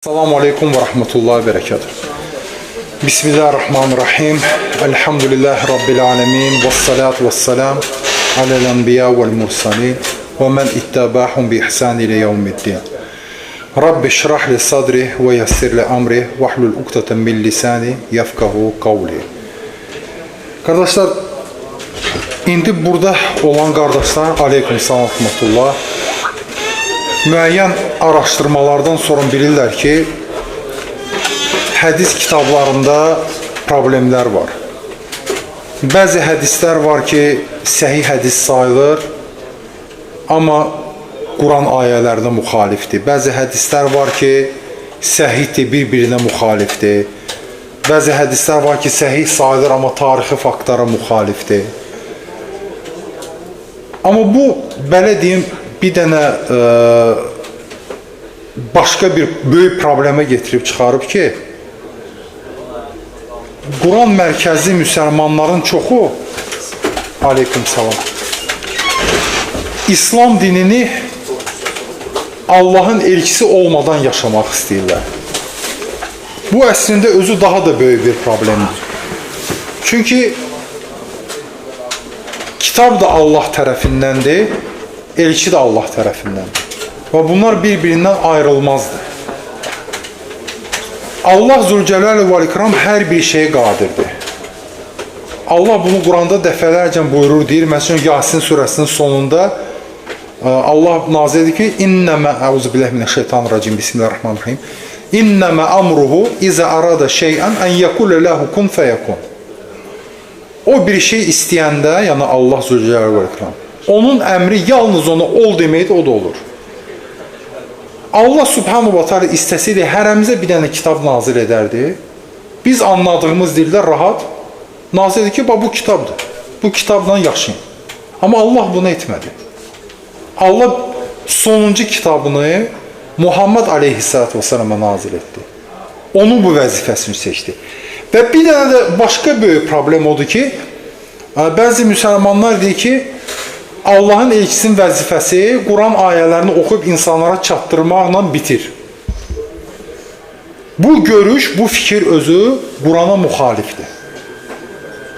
Assalamu alaikum ve rahmetullahi ve berekatuhu. Bismillahirrahmanirrahim. Elhamdülillahi Rabbil alemin. Vessalatu vesselam alel enbiya vel mursalin ve men ittabahum bi ihsan ile yevmiddin. Rabbi şrah li sadri ve yassir li amri ve hlul ukdeten min lisani yefkahu kavli. Kardeşler, indi burada olan kardeşler, aleyküm selam rahmetullah. Müəyyən araşdırmalardan sonra bilirlər ki, hədis kitablarında problemlər var. Bəzi hədislər var ki, səhih hədis sayılır, amma Quran ayələrinə müxalifdir. Bəzi hədislər var ki, səhihdir, bir-birinə müxalifdir. Bəzi hədislər var ki, səhih sayılır, amma tarixi faktlara müxalifdir. Amma bu, belə deyim, bir dənə başqa bir böyük problemə getirib çıxarıb ki, Quran mərkəzli müsəlmanların çoxu, aleyküm salam, İslam dinini Allahın elçisi olmadan yaşamaq istəyirlər. Bu əslində özü daha da böyük bir problemdir. Çünki kitab da Allah tərəfindəndir, elçi də Allah tərəfindəndir. Və bunlar bir-birindən ayrılmazdır. Allah Zülcəlal və İkram hər bir şeyə qadirdir. Allah bunu Quranda dəfələrcə buyurur, deyir. Məsələn, Yasin surəsinin sonunda Allah nazil edir ki, İnnəmə, əuzubillahimineşşeytanirracim, bismillahirrahmanirrahim, İnnəmə amruhu izə arada şeyən ən yəkulə ləhu kun fəyəkun. O bir şey istəyəndə, yəni Allah Zülcəlal və İkram, onun əmri yalnız ona ol deməkdir, o da olur. Allah Subhanahu wa Ta'ala istəsəydi hərəmizə bir dənə kitab nazil edərdi. Biz anladığımız dildə rahat nazil edir ki, bu kitabdır. Bu kitabla yaşayın. Amma Allah bunu etmədi. Allah sonuncu kitabını Muhammed Aleyhisselatü Vesselam'a nazil etdi. Onun bu vəzifəsini seçdi. Və bir dənə də başqa böyük problem odur ki, bəzi müsəlmanlar deyir ki, Allahın elçisinin vəzifəsi Quran ayələrini oxuyub insanlara çatdırmaqla bitir. Bu görüş, bu fikir özü Qurana müxalifdir.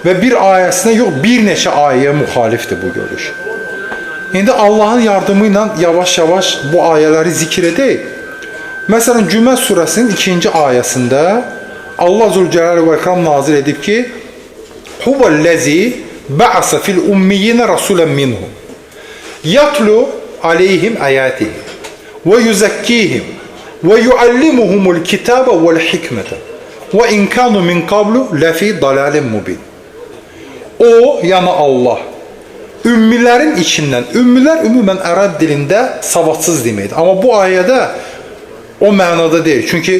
Və bir ayəsinə yox, bir neçə ayəyə müxalifdir bu görüş. İndi Allahın yardımı ilə yavaş-yavaş bu ayələri zikr edək. Məsələn, Cümə surəsinin 2-ci ayəsində Allah Zülcəlal və İkram nazil edib ki, Huvəl-ləzi ba'asa fil ummiyyinə rasulen minhum yatlu aleyhim ayatihi ve yuzakkihim ve yuallimuhumul kitaba vel hikmete ve in kanu min qablu lafi dalalin mubin. O, yəni Allah, ümmilərin içindən, ümmilər ümumən ərəb dilində savadsız deməkdir. Amma bu ayədə o mənada deyil. Çünki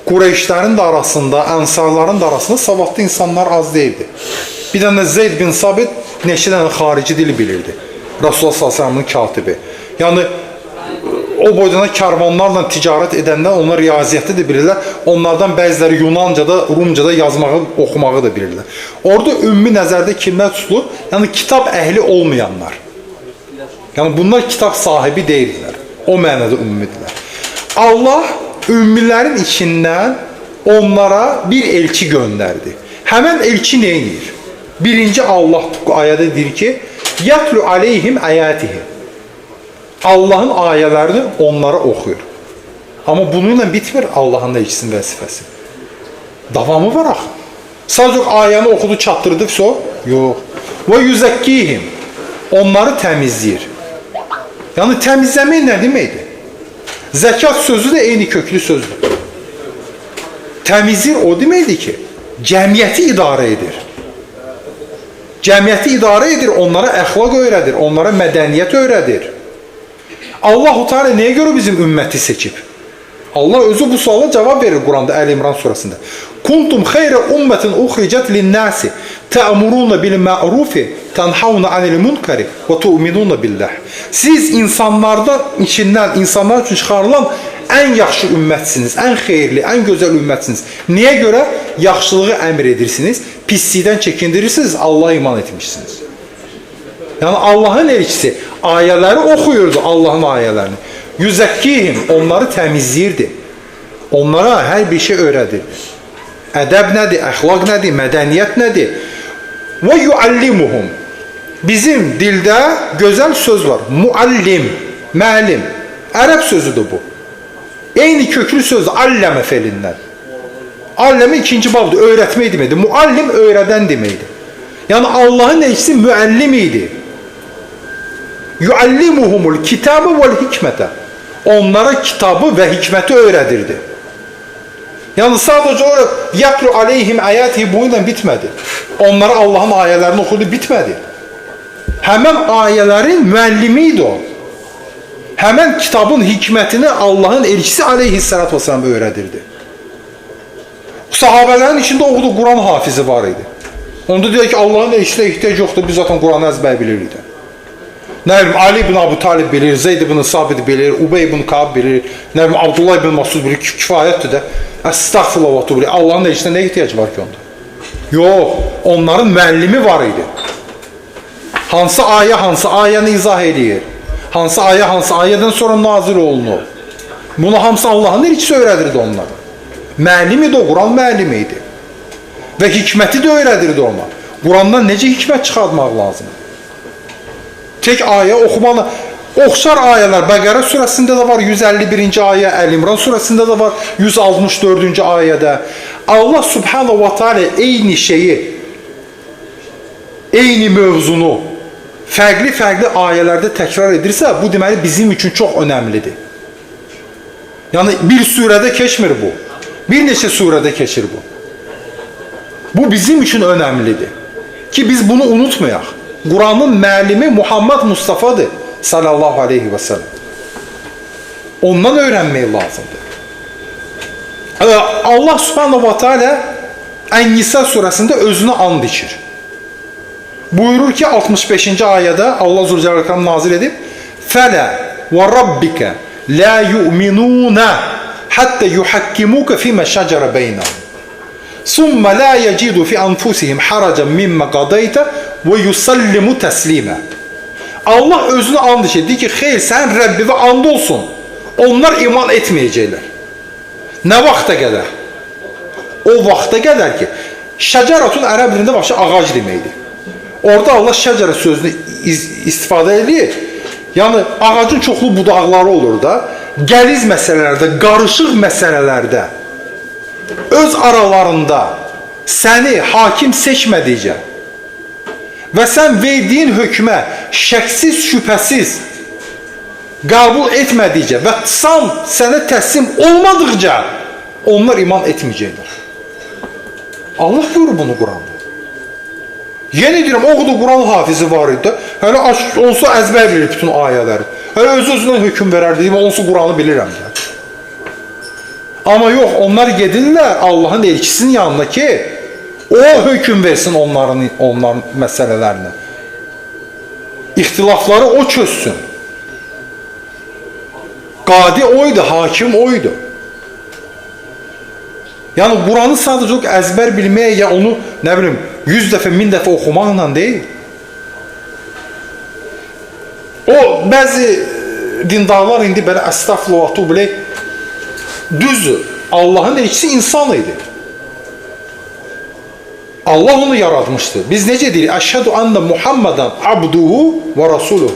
Qureyşlərin də arasında, ənsarların da arasında savadlı insanlar az deyildi. Bir dənə Zeyd bin Sabit neçə dənə xarici dili bilirdi. Rasulullah s.ə.v-nin katibi. Yəni, o boydana karvanlarla ticarət edəndə onlar riyaziyyəti də bilirlər. Onlardan bəziləri Yunancada, Rumcada yazmağı, oxumağı da bilirlər. Orada ümumi nəzərdə kimlər tutulur? Yəni, kitab əhli olmayanlar. Yəni, bunlar kitab sahibi deyirlər. O mənada ümmidirlər. Allah ümmilərin içindən onlara bir elçi göndərdi. Həmən elçi nə edir? Birinci Allah ayədə deyir ki, yətlu aleyhim ayatihi. Allahın ayələrini onlara oxuyur. Amma bununla bitmir Allahın elçisinin vəzifəsi. Davamı var axı. Sadəcə ayəni oxudu, çatdırdı, yox. Və yuzakkihim. Onları təmizləyir. Yəni təmizləmək nə deməkdir? Zəkat sözü də eyni köklü sözdür. Təmizləyir o deməkdir ki, cəmiyyəti idarə edir. Cəmiyyəti idarə edir, onlara əxlaq öyrədir, onlara mədəniyyət öyrədir. Allah-u Teala nəyə görə bizim ümməti seçib? Allah özü bu suala cavab verir Quranda, Əl-İmran surəsində. Kuntum xeyrə ummətin uxricət linnəsi tə'muruna bil ma'rufi tənhavna anil munkari və tu'minuna billah. Siz insanlardan içindən, insanlar üçün çıxarılan ən yaxşı ümmətsiniz, ən xeyirli, ən gözəl ümmətsiniz. Niyə görə? Yaxşılığı əmr edirsiniz, pislikdən çəkindirirsiniz, Allah'a iman etmişsiniz. Yəni Allahın elçisi ayələri oxuyurdu, Allahın ayələrini. Yüzəkkihim, onları təmizləyirdi. Onlara hər bir şey öyrədir. Ədəb nədir, əxlaq nədir, mədəniyyət nədir? Və yuallimuhum. Bizim dildə gözəl söz var. Muallim, müəllim. Ərəb sözüdür bu. Eyni köklü söz alləmə felindən. Alləmə ikinci babdır, öyrətmək deməkdir. Muallim öyrədən deməkdir. Yəni Allahın elçisi müəllim idi. Yuallimuhumul kitabı vel hikmete. Onlara kitabı və hikməti öyrədirdi. Yəni sadəcə olaraq yatlu aleyhim ayatihi bu ilə bitmədi. Onlara Allahın ayələrini oxudu, bitmədi. Həmən ayələrin müəllimi idi o. Həmən kitabın hikmətini Allahın elçisi aleyhissalatü vesselam öyrədirdi. Sahabələrin içində oxuduğu Quran hafizi var idi. Onda deyək ki, Allahın elçisinə ehtiyac yoxdur, biz zaten Quranı əzbər bilirdik. Nə bilim, Ali ibn Abu Talib bilir, Zeyd ibn Sabit bilir, Ubey ibn Kab bilir, nə bilim, Abdullah ibn Masud bilir, kifayətdir də. Əstəğfirullah və bilir. Allahın elçisinə nə ehtiyac var ki onda? Yox, onların müəllimi var idi. Hansı ayəni izah edir? Hansı ayədən sonra nazil olunur? Bunu hamısı Allahın elçisi öyrədirdi onlara. Müəllim idi o, Quran müəllimi idi. Və hikməti də öyrədirdi ona. Qurandan necə hikmət çıxartmaq lazım? Tek ayə oxumalı. Oxşar ayələr Bəqərə surəsində də var, 151-ci ayə, Əl-İmran surəsində də var, 164-cü ayədə. Allah subhanahu wa ta'ala eyni şeyi, eyni mövzunu fərqli ayələrdə təkrar edirsə, bu deməli bizim üçün çox önəmlidir. Yəni bir surədə keçmir bu. Bir neçə surədə keçir bu. Bu bizim üçün önəmlidir. Ki biz bunu unutmayaq. Quranın müəllimi Muhammed Mustafa'dır sallallahu aleyhi və səlləm. Ondan öyrənmək lazımdır. Allah subhanahu wa ta'ala Ən-Nisa surəsində özünə and içir. Buyurur ki 65-ci ayədə Allah Zülcəlal nazil edib Fələ və rabbikə la yu'minuna hatta yuhakkimuka fima şəcərə beynəhum. Summa la yecidu fi anfusihim haracan mimma qadayta və yusallimu təslimə. Allah özünə and içir. Deyir ki, xeyr, sən Rəbbivə and olsun. Onlar iman etməyəcəklər. Nə vaxta qədər? O vaxta qədər ki, şəcəratun ərəb dilində başqa ağac deməkdir. Orada Allah şəcərə sözünü istifadə edir. Yəni, ağacın çoxlu budaqları olur da, qəliz məsələlərdə, qarışıq məsələlərdə, öz aralarında səni hakim seçmədikcə və sən verdiyin hökmə şəksiz, şübhəsiz qəbul etmədikcə və sənə təslim olmadıqca onlar iman etməyəcəklər. Allah buyurur bunu Quranda. Yenə deyirəm, oxudu Quran hafizi var idi. Hələ onsa əzbər bilir bütün ayələri. Hələ öz-özündən hökm verərdi. Deyim, onsa Quranı bilirəm. Amma yox, onlar gedirlər Allahın elçisinin yanına ki, o hökm versin onların məsələlərinə. İxtilafları o çözsün. Qadi oydu, hakim oydu. Yəni, Quranı sadəcə əzbər bilməyə, ya onu, nə bilim, 100 dəfə, 1000 dəfə oxumaqla deyil. O, bəzi dindarlar indi belə əstəğfirullah bilə, düzdür, Allahın elçisi insan idi. Allah onu yaratmışdı. Biz necə deyirik? Əşhədu ənə Muhammedən abduhu və rasuluhu.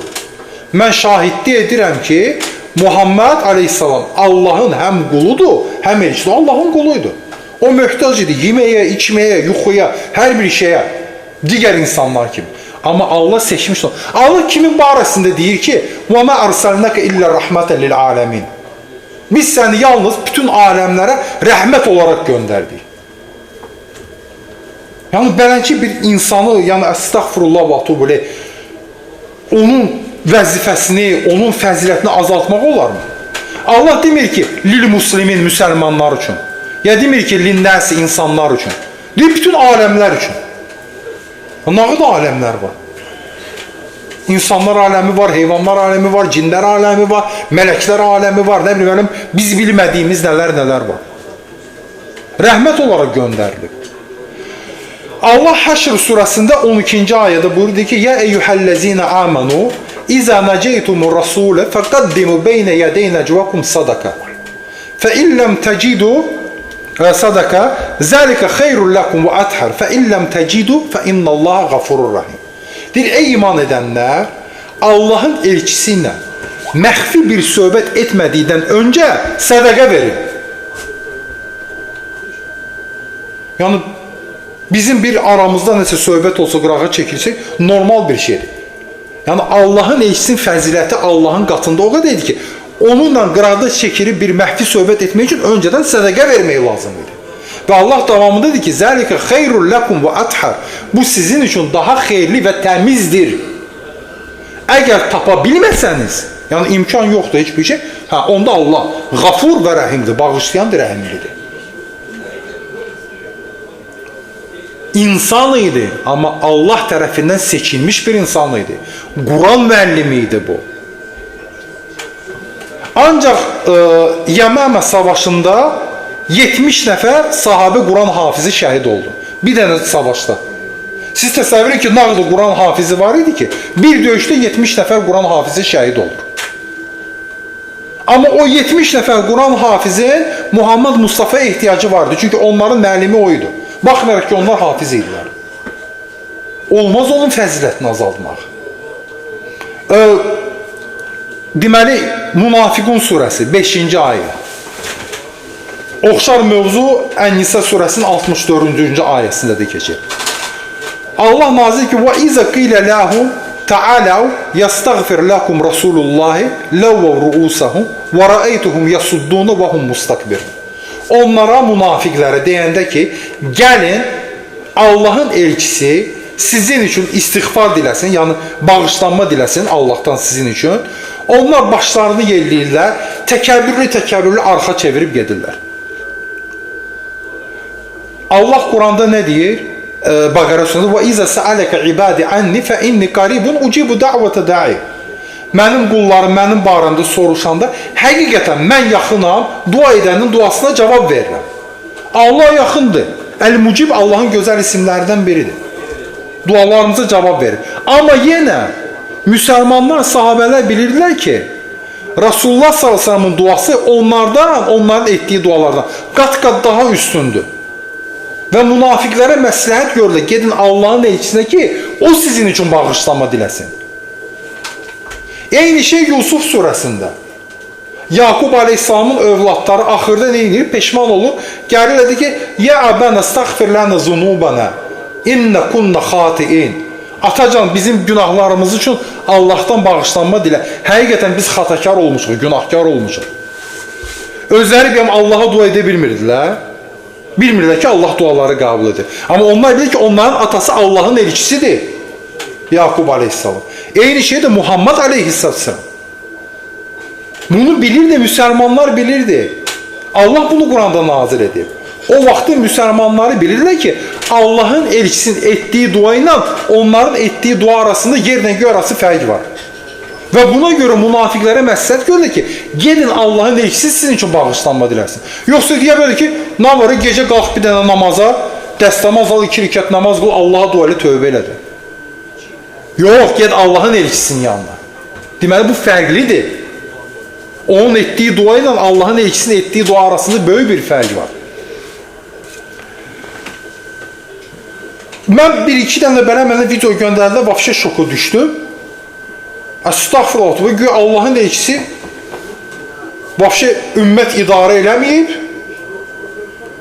Mən şahidlik edirəm ki, Muhammed aleyhissalam Allahın həm quludur, həm elçisidir. Allahın quluydu. O möhtac idi yeməyə, içməyə, yuxuya, hər bir şeyə, digər insanlar kimi. Amma Allah seçmişdir. Allah kimin barəsində deyir ki, وَمَا أَرْسَلْنَكَ إِلَّا رَحْمَةً لِلْعَالَمِينَ. Biz səni yalnız bütün aləmlərə rəhmət olaraq göndərdik. Yəni, belənki bir insanı, yəni əstəğfirullah və atubu ileyh, onun vəzifəsini, onun fəzilətini azaltmaq olarmı? Allah demir ki, lil-muslimin, müsəlmanlar üçün. Ya demir ki, lin-nəsi, insanlar üçün. Deyir, bütün aləmlər üçün. Nə qədər aləmlər var? İnsanlar aləmi var, heyvanlar aləmi var, cinlər aləmi var, mələklər aləmi var, nə bilim, biz bilmədiyimiz nələr var. Rəhmət olaraq göndərilib. Allah Həşr surəsində 12-ci ayədə buyurdu ki, Ya eyyuhəl-ləzinə amanu, İzə nəcəytumur rasulə fəqəddimu beynə yədəy nəcvəkum sadaka. فَاِنْ لَمْ تَجِدُوا sadaka zalika hayrun lakum ve athar fe in lem tecidu fe innallaha gafurur rahim. Deyir, ey iman edənlər, Allahın elçisi ilə məxfi bir söhbət etmədikdən öncə sədaqə verin. Yəni bizim bir aramızda nəsə söhbət olsa, qırağa çəkilsək, normal bir şeydir. Yəni Allahın elçisinin fəziləti Allahın qatında o qədərdir ki, onunla qıraqda çəkilib bir məxfi söhbət etmək üçün öncədən sədaqə vermək lazımdır. Və Allah davamında deyir ki, zəlikə xeyrul lakum və athar. Bu sizin üçün daha xeyirli və təmizdir. Əgər tapa bilməsəniz, yəni imkan yoxdur heç bir şey, onda Allah Qafur və Rəhimdir, bağışlayandır, rəhimlidir. İnsan idi, amma Allah tərəfindən seçilmiş bir insan idi. Quran müəllimi idi bu. Ancaq Yəməmə savaşında 70 nəfər sahabe Quran hafizi şəhid oldu. Bir dənə savaşda. Siz təsəvvür edin ki, nağdı Quran hafizi var idi ki, bir döyüşdə 70 nəfər Quran hafizi şəhid olur. Amma o 70 nəfər Quran hafizin Muhammed Mustafa'ya ehtiyacı vardı. Çünki onların müəllimi o idi. Baxmayaraq ki, onlar hafiz idilər. Olmaz onun fəzilətini azaldmaq. Deməli, Münafiqun surəsi 5-ci ayə. Oxşar mövzu Ən-Nisa surəsinin 64-cü ayəsində də keçir. Allah nazir ki, وَإِذَا قِيلَ لَهُمْ تَعَالَوْا يَسْتَغْفِرْ لَكُمْ رَسُولُ اللّٰهِ لَوَّوْ رُؤُوسَهُمْ وَرَأَيْتُهُمْ يَسُدُّونَ وَهُمْ مُسْتَكْبِرُونَ. Onlara, münafiqlərə deyəndə ki, gəlin Allahın elçisi sizin üçün istiğfar diləsin, yəni bağışlanma diləsin Allahdan sizin üçün. Onlar başlarını yelləyirlər, təkəbbürlü arxa çevirib gedirlər. Allah Quranda nə deyir? Bəqərə surəsində və izə səələkə ibadi anni fə inni qaribun ucibu da'vətə da'i. Mənim qullarım mənim barəmdə soruşanda həqiqətən mən yaxınam, dua edənin duasına cavab verirəm. Allah yaxındır. Əl-Mucib Allahın gözəl isimlərindən biridir. Dualarımıza cavab verir. Amma yenə müsəlmanlar, sahabələr bilirdilər ki, Rasulullah s.ə.v-in duası onlardan, onların etdiyi dualardan qat-qat daha üstündür. Və münafiqlərə məsləhət görürlər, gedin Allahın elçisinə ki, o sizin üçün bağışlama diləsin. Eyni şey Yusuf surəsində. Yaqub aleyhissalamın övladları axırda nə edir? Peşman olur. Gəlirlər ki, ya əbənə stəğfir lənə zunubənə innə kunnə xati'in. Atacan, bizim günahlarımız üçün Allahdan bağışlanma dilə. Həqiqətən biz xatakar olmuşuq, günahkar olmuşuq. Özləri bir Allaha dua edə bilmirdilər. Bilmirlər ki, Allah duaları qəbul edir. Amma onlar bilir ki, onların atası Allahın elçisidir. Yaqub aleyhissalam. Eyni şey de Muhammed aleyhisselam. Bunu bilirdi, müsəlmanlar bilirdi. Allah bunu Quranda nazil edib. O vaxtı müsəlmanları bilirlər ki, Allahın elçisinin etdiyi dua ilə onların etdiyi dua arasında yerlə göy arası fərq var. Və buna görə münafiqlərə məsləhət görürlər ki, gedin Allahın elçisi sizin üçün bağışlanma diləsin. Yoxsa deyə bilər ki, nə var, gecə qalx bir dənə namaza, dəstəmaz al, 2 rükət namaz qıl, Allaha dua ilə tövbə elədir. Yox, ged Allahın elçisinin yanına. Deməli, bu fərqlidir. Onun etdiyi dua ilə Allahın elçisinin etdiyi dua arasında böyük bir fərq var. Mən bir-iki dənə belə mənə video göndərdilə, vəfşə şoku düşdüm. Əstəğfirullah, və güya Allahın elçisi vəfşə ümmət idarə eləməyib.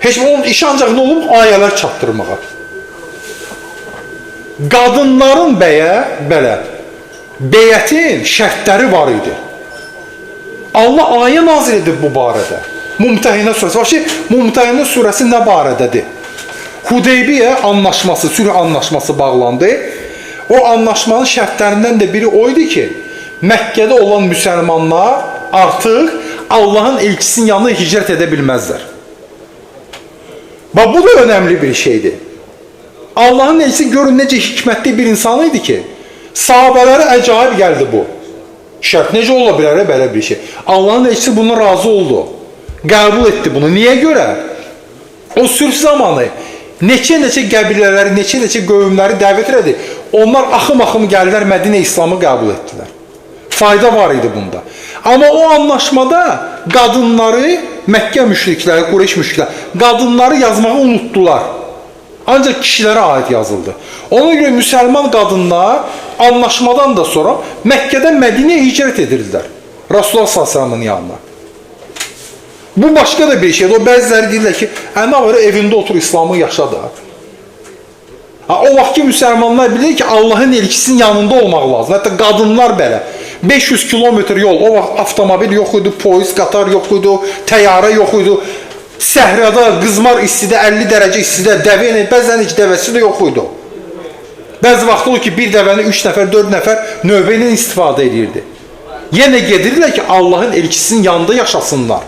Heç onun işi ancaq nə olub? Ayələr çatdırmağa. Qadınların belə beyətin şərtləri var idi. Allah ayə nazil edib bu barədə. Mumtəhinə surəsi. Mumtəhinə surəsi nə barədədir? Hudeybiyyə anlaşması, sülh anlaşması bağlandı. O anlaşmanın şərtlərindən də biri o idi ki, Məkkədə olan müsəlmanlar artıq Allahın elçisinin yanına hicrət edə bilməzlər. Bu da önemli bir şeydir. Allahın elçisi görün necə hikmətli bir insan idi ki, sahabələrə əcaib gəldi bu. Şərt necə ola bilər belə bir şey? Allahın elçisi buna razı oldu. Qəbul etdi bunu. Niyə görə? O sülh zamanı neçə qəbilələri, neçə qövmləri dəvət elədi. Onlar axım-axım gəldilər, Mədinə İslamı qəbul etdilər. Fayda var idi bunda. Amma o anlaşmada qadınları Məkkə müşrikləri, Qureyş müşrikləri qadınları yazmağı unutdular. Ancaq kişilərə aid yazıldı. Ona görə müsəlman qadınlar anlaşmadan da sonra Məkkədən Mədinəyə hicrət edirdilər. Rasulullah s.ə.v-in yanına. Bu başqa da bir şeydir. O bəziləri deyirlər ki, nə var, evində otur, İslamı yaşa da. O vaxt ki, müsəlmanlar bilir ki, Allahın elçisinin yanında olmaq lazım. Hətta qadınlar belə. 500 kilometr yol, o vaxt avtomobil yox idi, polis, qatar yox idi, təyyarə yox idi. Səhrada, qızmar istidə, 50 dərəcə istidə dəvə ilə, bəzən heç dəvəsi də yox idi. Bəzi vaxt olur ki, bir dəvəni 3 nəfər, 4 nəfər növbə ilə istifadə edirdi. Yenə gedirlər ki, Allahın elçisinin yanında yaşasınlar.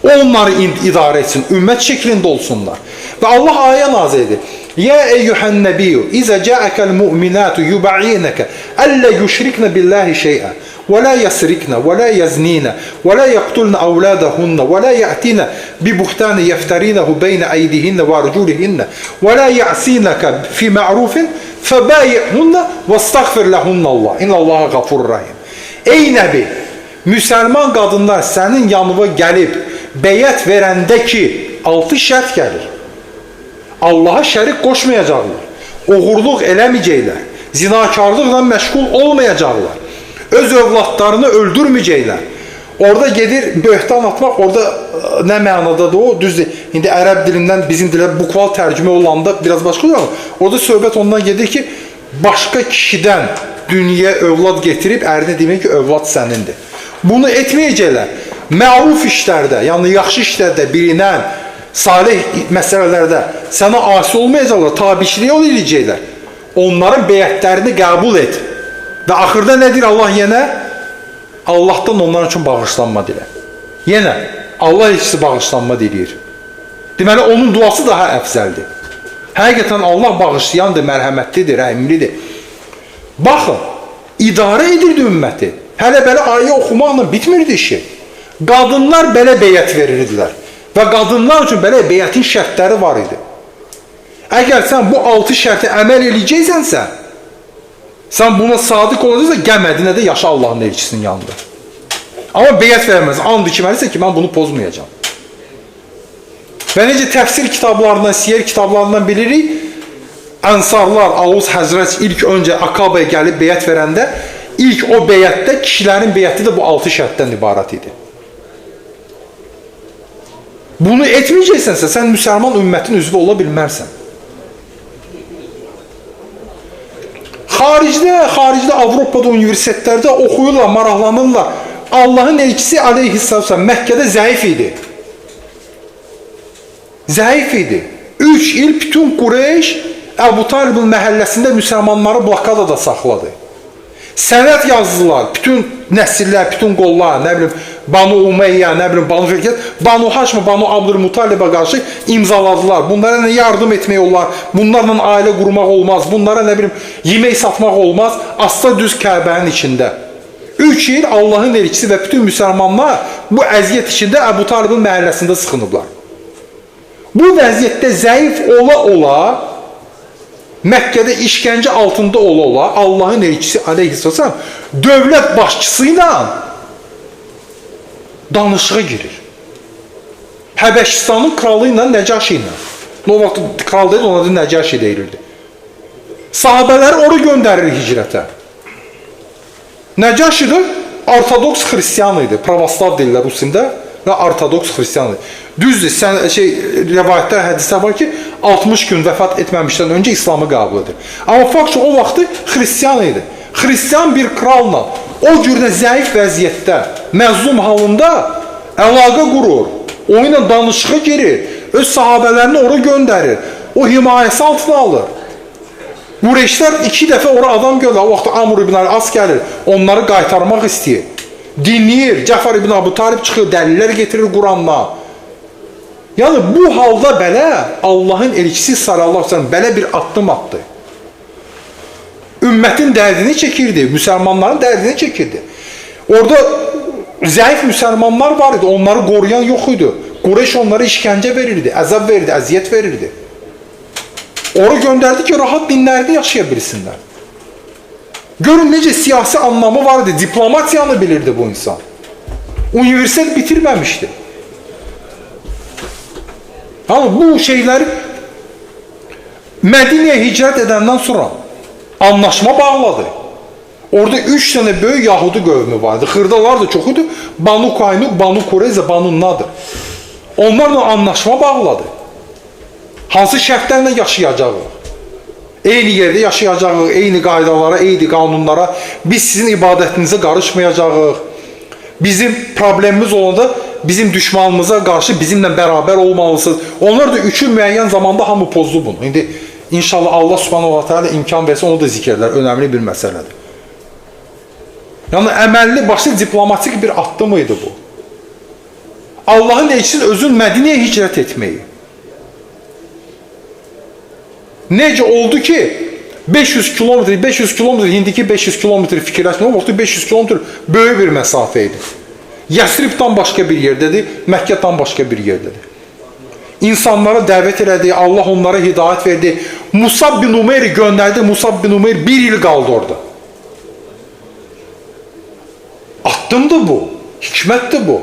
Onları idarə etsin, ümmət şəklində olsunlar. Və Allah ayə nazil edir. Ya eyyuhən nəbiyyü, izə cəəkəl müminətü yubə'inəkə, əllə yüşriknə billahi şeyə, və la yəsriknə, və la yəzninə, və la yəqtulnə əvlədəhunnə, və la yə'tinə bi buhtani yəftərinəhu beynə əydihinnə və rüculihinnə, və la yə'sinəkə fi ma'rufin, fəbəyihunnə və stəğfir ləhunna Allah. İnnəllaha qafur rahim. Ey Nəbi, müsəlman qadınlar sənin yanına gəlib, bəyət verəndə ki, 6 şərt gəlir. Allaha şərik qoşmayacaqlar, oğurluq eləməyəcəklər, zinakarlıqla məşğul olmayacaqlar, öz övladlarını öldürməyəcəklər. Orada gedir, böhtan atmaq, orada nə mənadadır o, düzdür. İndi ərəb dilindən bizim dilə bukval tərcümə olanda biraz başqa olur ama, orada söhbət ondan gedir ki, başqa kişidən dünyaya övlad getirib, ərinə demək ki, övlad sənindir. Bunu etməyəcəklər. Məruf işlərdə, yəni yaxşı işlərdə bilinən, salih məsələlərdə sənə asi olmayacaqlar, tabiçiliyə yol edəcəklər. Onların beyətlərini qəbul et. Və axırda nədir Allah yenə? Allahdan onlar üçün bağışlanma dilə. Yenə, Allah elçisi bağışlanma diləyir. Deməli, onun duası daha əfzəldir. Həqiqətən Allah bağışlayandır, mərhəmətlidir, rəhimlidir. Baxın, idarə edirdi ümməti. Hələ belə ayə oxumaqla bitmirdi işi. Qadınlar belə beyət verirdilər. Və qadınlar üçün belə beyətin şərtləri var idi. Əgər sən bu 6 şərti əməl eləyəcəksənsə, sən buna sadiq olacaqsa, gəl Mədinədə yaşa Allahın elçisinin yanında. Amma beyət verməz, and içməlisə ki, mən bunu pozmayacağam. Və necə təfsir kitablarından, siyer kitablarından bilirik, Ənsarlar, Avuz, Həzrəc ilk öncə Akabaya gəlib beyət verəndə, ilk o beyətdə, kişilərin beyəti də bu 6 şərtdən ibarət idi. Bunu etməyəcəksənsə, sən müsəlman ümmətin üzvü ola bilmərsən. Xaricdə Avropada universitetlərdə oxuyurlar, maraqlanırlar. Allahın elçisi aleyhissalam Məkkədə zəif idi. Zəif idi. 3 il bütün Qureyş Əbu Talibin məhəlləsində müsəlmanları blokadada saxladı. Sənət yazdılar, bütün nəsillər, bütün qollar, nə bilim, Banu Umeyyə, nə bilim, Banu Fərqət, Banu Haşmı, Banu Abdülmutalibə qarşı imzaladılar. Bunlara nə yardım etmək olar, bunlarla ailə qurmaq olmaz, bunlara nə bilim, yemək satmaq olmaz, asla düz Kəbənin içində. 3 il Allahın elçisi və bütün müsəlmanlar bu əziyyət içində Əbu Talibin məhəlləsində sıxınıblar. Bu vəziyyətdə zəif ola-ola, Məkkədə işgəncə altında ola-ola Allahın elçisi aleyhissalam dövlət başçısı ilə danışığa girir. Həbəşistanın kralı ilə Nəcəşi ilə. O vaxt kral deyil, ona da Nəcəşi deyilirdi. Sahabələri ora göndərir hicrətə. Nəcəşi də ortodoks xristiyan idi. Pravoslav deyirlər Rusində və ortodoks xristiyan idi. Düzdür, rəvayətlər, hədislər var ki, 60 gün vəfat etməmişdən öncə İslamı qəbul edir. Amma fakt ki, o vaxtı xristiyan idi. Xristiyan bir kralla o cürdə zəif vəziyyətdə, məzlum halında əlaqə qurur, o ilə danışığa girir, öz sahabələrini ora göndərir, o himayəsi altına alır. Qureyşlər 2 dəfə ora adam göndərir, o vaxtda Amr ibn As gəlir, onları qaytarmaq istəyir. Dinləyir, Cəfər ibn Əbu Talib çıxır, dəlillər getirir Quranla. Yəni bu halda belə Allahın elçisi sallallahu əleyhi və səlləm belə bir addım atdı. Ümmətin dərdini çəkirdi, müsəlmanların dərdini çəkirdi. Orada zəif müsəlmanlar var idi, onları qoruyan yox idi. Qureyş onlara işgəncə verirdi, əzab verirdi, əziyyət verirdi. Ora göndərdi ki, rahat dinlərini yaşaya bilsinlər. Görün necə siyasi anlamı var idi, diplomatiyanı bilirdi bu insan. Universitet bitirməmişdi. Ama bu şeyler Medine'ye hicret edenden sonra anlaşma bağladı. Orada 3 tane böyük Yahudi qövmü vardı. Xırdalar da çox idi. Banu Kaynuk, Banu Kureyza, Banu Nadir. Onlarla anlaşma bağladı. Hansı şərtlərlə yaşayacağıq? Eyni yerdə yaşayacağıq, eyni qaydalara, eyni qanunlara. Biz sizin ibadətinizə qarışmayacağıq. Bizim problemimiz olanda bizim düşmanımıza qarşı bizimlə bərabər olmalısınız. Onlar da üçü müəyyən zamanda hamı pozdu bunu. İndi inşallah Allah subhanahu wa ta'ala imkan versə onu da zikirlər. Önemli bir məsələdir. Yəni əməlli başlı diplomatik bir addım idi bu. Allahın elçisi özün Mədinəyə hicrət etməyi. Necə oldu ki 500 kilometr indiki 500 kilometr fikirləşmə, o vaxtı 500 kilometr böyük bir məsafə idi. Yəsribdən başqa bir yerdədir, Məkkədən başqa bir yerdədir. İnsanlara dəvət elədi, Allah onlara hidayət verdi. Musab bin Umeyri göndərdi, Musab bin Umeyr 1 il qaldı orada. Addımdır bu, hikmətdir bu.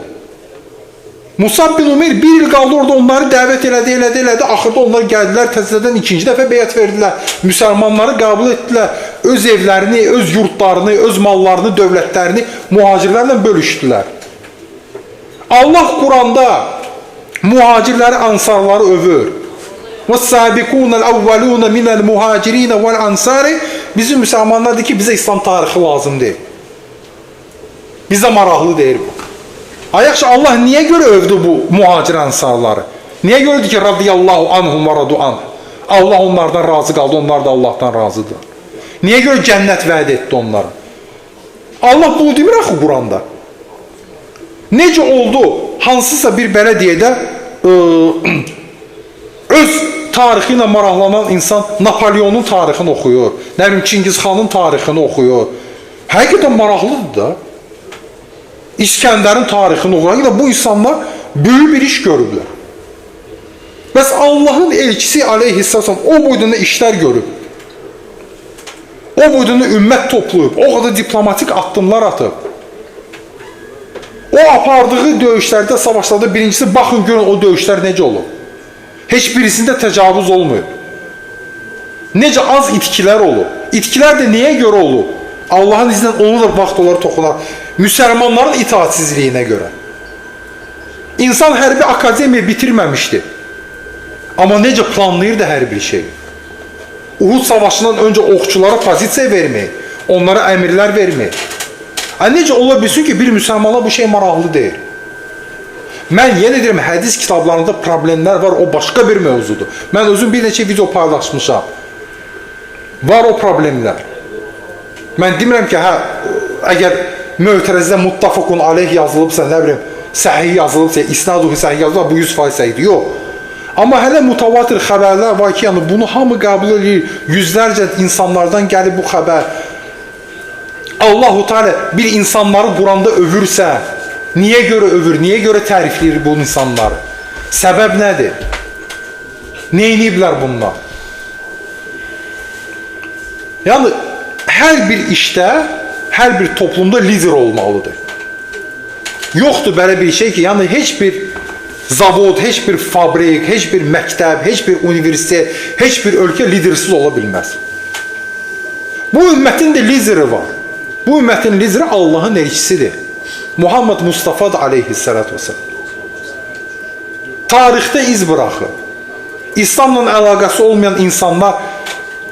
Musab bin Umeyr 1 il qaldı orada, onları dəvət elədi. Axırda onlar gəldilər, təzədən ikinci dəfə beyət verdilər. Müsəlmanları qəbul etdilər. Öz evlərini, öz yurtlarını, öz mallarını, dövlətlərini muhacirlərlə bölüşdülər. Allah Quranda muhacirləri, ansarları övür. وَالسَّابِقُونَ الْأَوَّلُونَ مِنَ الْمُهَاجِرِينَ وَالْأَنْسَارِ Bizim müsəlmanlardır ki, bizə İslam tarixi lazım deyil. Bizə maraqlı deyil bu. Yaxşı, Allah niyə görə övdü bu muhacir ansarları? Niyə görədir ki, radiyallahu anhum və radu anh? Allah onlardan razı qaldı, onlar da Allahdan razıdır. Niyə görə cənnət vəd etdi onlara? Allah bunu demir axı Quranda. Necə oldu? Hansısa bir bələdiyyədə öz tarixi ilə maraqlanan insan Napoleonun tarixini oxuyur. Nə bilim, Çingizxanın tarixini oxuyur. Həqiqətən maraqlıdır da. İskəndərin tarixini oxuyur. Bu insanlar böyük bir iş görüblər. Bəs Allahın elçisi aleyhisselam o boyda işlər görüb. O boyda ümmət toplayıb. O qədər diplomatik addımlar atıb. O apardığı döyüşlərdə, savaşlarda birincisi baxın görün o döyüşlər necə olub. Heç birisində təcavüz olmuyor. Necə az itkilər olub. İtkilər də niyə görə olub? Allahın izindən onu da vaxt onları toxunar. Müsəlmanların itaatsizliyinə görə. İnsan hərbi akademiya bitirməmişdi. Amma necə planlayırdı hər bir şey. Uhud savaşından öncə oxçulara pozisiya vermək, onlara əmirlər vermək. Necə ola bilsin ki, bir müsəlmana bu şey maraqlı deyil. Mən yenə deyirəm, hədis kitablarında problemlər var, o başqa bir mövzudur. Mən özüm bir neçə video paylaşmışam. Var o problemlər. Mən demirəm ki, əgər mötərəzdə muttafaqun aleyh yazılıbsa, nə bilim, səhih yazılıbsa, isnaduhu səhih yazılıbsa, bu 100% səhihdir. Yox. Amma hələ mutavatir xəbərlər var ki, yəni bunu hamı qəbul edir. Yüzlərcə insanlardan gəlib bu xəbər. Allahu Teala bir insanları Quranda övürsə, niyə görə övür, niyə görə tərifləyir bu insanları? Səbəb nədir? Neyniyiblər bunlar? Yəni, hər bir işdə, hər bir toplumda lider olmalıdır. Yoxdur belə bir şey ki, yəni heç bir zavod, heç bir fabrik, heç bir məktəb, heç bir universitet, heç bir ölkə lidersiz ola bilməz. Bu ümmətin də lideri var. Bu ümmətin lideri Allahın elçisidir. Muhammed Mustafa da aleyhissalatu vesselam. Tarixdə iz bırakır. İslamla əlaqəsi olmayan insanlar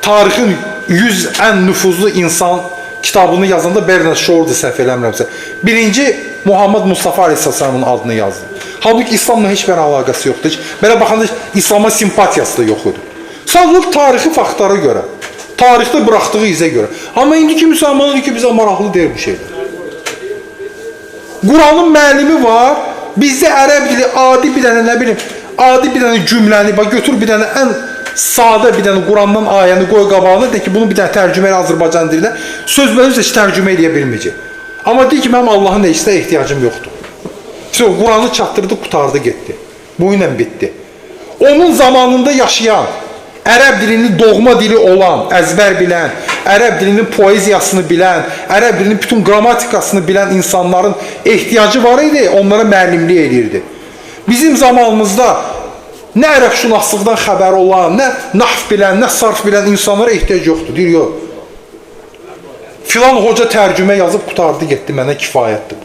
tarixin 100 ən nüfuzlu insan kitabını yazanda Bernard Shaw'du səhv eləmirəmsə. Birinci Muhammed Mustafa aleyhissalamın adını yazdı. Halbuki İslamla heç bir əlaqəsi yoxdur. Belə baxanda İslama simpatiyası da yox idi. Sadəcə tarixi faktlara görə, tarixdə bıraktığı izə görə. Amma indiki müsəlmanlar ki, bizə maraqlı deyil bu şeylər. Quranın müəllimi var, bizdə ərəb dili adi bir dənə, nə bilim, adi bir dənə cümləni, götür bir dənə ən sadə bir dənə Qurandan ayəni qoy qabağına, de ki, bunu bir dənə tərcümə elə Azərbaycan dilinə, sözbəüz heç tərcümə eləyə bilməyəcək. Amma deyir ki, mənim Allahın elçisinə ehtiyacım yoxdur. Quranı çatdırdı, qutardı, getdi. Bu ilə bitdi. Onun zamanında yaşayan, ərəb dilinin doğma dili olan, əzbər bilən, ərəb dilinin poeziyasını bilən, ərəb dilinin bütün qrammatikasını bilən insanların ehtiyacı var idi, onlara müəllimlik edirdi. Bizim zamanımızda nə ərəbşünaslıqdan xəbər olan, nə nahv bilən, nə sarf bilən insanlara ehtiyac yoxdur. Deyir, yox. Filan hoca tərcümə yazıb qutardı, getdi, mənə kifayətdir.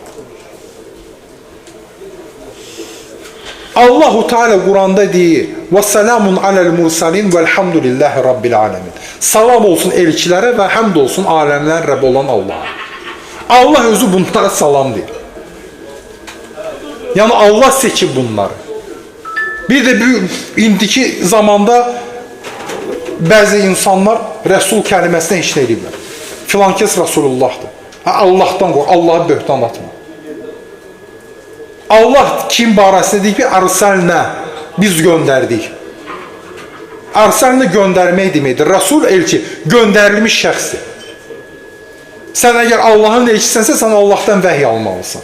Allahu Teala Quranda deyir: "Və salamun alel mursalin velhamdülillahi rabbil alamin." Salam olsun elçilərə və həmd olsun aləmlərin Rəbbi olan Allaha. Allah özü bunlara salam deyir. Yəni Allah seçib bunları. Bir də indiki zamanda bəzi insanlar Rəsul kəlməsinə heç nə ediblər. Filan kəs Rasullahdır. Allahdan qorx, Allahı böhtan atma. Allah kim barəsində deyir ki, ərsəlnə, biz göndərdik. Ərsəlnə göndərmək deməkdir. Rasul elçi, göndərilmiş şəxsdir. Sən əgər Allahın elçisənsə, sən Allahdan vəhiy almalısan.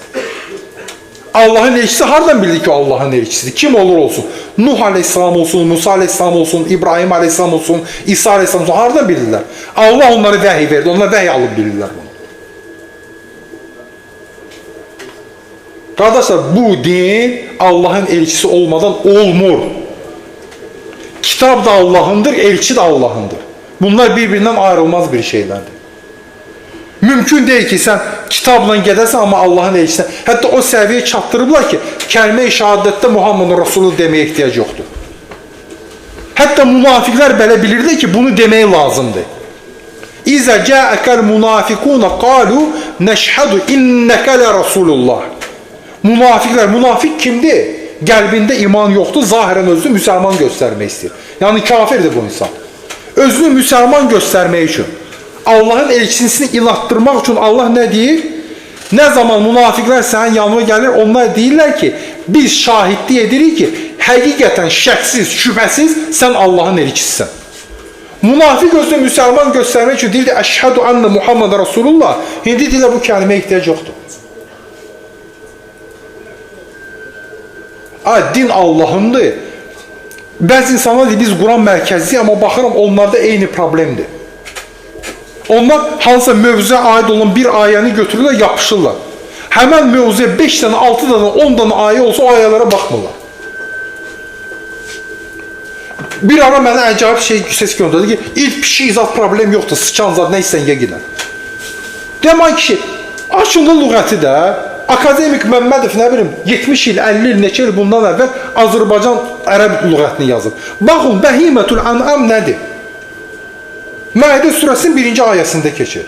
Allahın elçisi hardan bildi ki, Allahın elçisidir? Kim olur olsun? Nuh aleyhissalam olsun, Musa aleyhissalam olsun, İbrahim aleyhissalam olsun, İsa aleyhissalam olsun. Hardan bilirlər? Allah onları vəhiy verdi, onlar vəhiy alıb bilirlər bunu. Qardaşlar, bu din Allahın elçisi olmadan olmur. Kitab da Allahındır, elçi de Allahındır. Bunlar birbirinden ayrılmaz bir şeylerdir. Mümkün değil ki sən kitabla gedəsən, amma Allahın elçisinə. Hətta o səviyyəyə çatdırıblar ki, kəlmə-i şəhadətdə Muhammedun Rasulü deməyə ehtiyac yoxdur. Hətta münafiqlər belə bilirdi ki, bunu demək lazımdır. İzə cəəkəl münafiquna qalu nəşhədu innəkə lə Rasulullah. Münafiqlər, münafiq kimdir? Qəlbində iman yoxdur, zahirən özünü müsəlman göstərmək istəyir. Yəni kafirdir bu insan. Özünü müsəlman göstərmək üçün, Allahın elçisini inatdırmaq üçün Allah nə deyir? Nə zaman münafiqlər sənin yanına gəlir, onlar deyirlər ki, biz şahidlik edirik ki, həqiqətən şəksiz, şübhəsiz sən Allahın elçisisən. Münafiq özünü müsəlman göstərmək üçün deyir, əşhədu ənə Muhammed Rasulullah. İndi deyirlər, bu kəlməyə ehtiyac yoxdur. Din Allahındır. Bəzi insanlar deyir, biz Quran mərkəzliyik, amma baxıram onlarda eyni problemdir. Onlar hansısa mövzuya aid olan bir ayəni götürürlər, yapışırlar. Həmən mövzuya 5 dənə, 6 dənə, 10 dənə ayə olsa o ayələrə baxmırlar. Bir ara mənə acayip ses göndərdi ki, ilk pişik zat problem yoxdur, sıçan zat nə istən yegilər. Demək ki, açında lüğəti də, akademik Məmmədov nə bilim 70 il, 50 il, neçə il bundan əvvəl Azərbaycan ərəb lüğətini yazıb. Baxın, Bəhimətul Ən'am nədir? Məidə surəsinin 1-ci ayəsində keçir.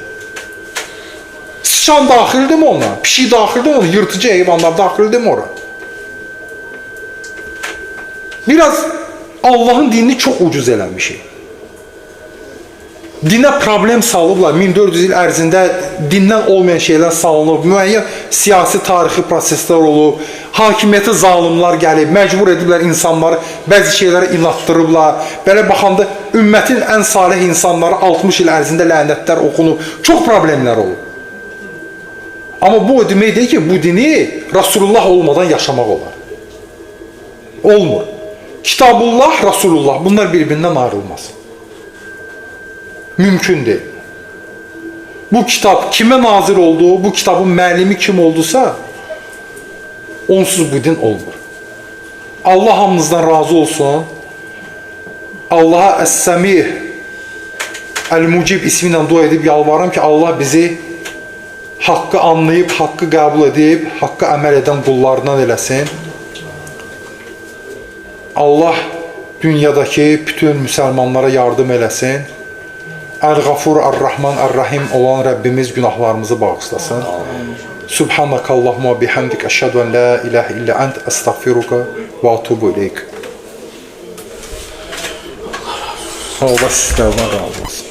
Sıçan daxildir mi ona? Pişik daxildir mi ona? Yırtıcı heyvanlar daxildir mi ora? Biraz Allahın dinini çox ucuz eləmişik. Dinə problem salıblar. 1400 il ərzində dindən olmayan şeylər salınıb, müəyyən siyasi tarixi proseslər olub, hakimiyyəti zalimlar gəlib, məcbur ediblər insanları, bəzi şeylərə inatdırıblar. Belə baxanda ümmətin ən salih insanları 60 il ərzində lənətlər oxunub, çox problemlər olub. Amma bu o demək deyil ki, bu dini Rasulullah olmadan yaşamaq olar. Olmur. Kitabullah, Rasulullah, bunlar birbirinden ayrılmaz. Mümkün değil. Bu kitap kime nazil olduğu, bu kitabın müəllimi kim olduysa, onsuz bu din olmur. Allah hamınızdan razı olsun. Allah'a Es-Semih El-Mucib ismiyle dua edip yalvarırım ki Allah bizi hakkı anlayıp, hakkı qəbul edip, hakkı əməl edən qullarından eləsin. Allah dünyadaki bütün müsəlmanlara yardım eləsin. El-Gafur, El-Rahman, El-Rahim olan Rəbbimiz günahlarımızı bağışlasın. Subhanakallahumma bihamdik, əşhədu en la ilahe illa ent, estağfiruka və atubu ileyk. Allah sizlərdən razı olsun.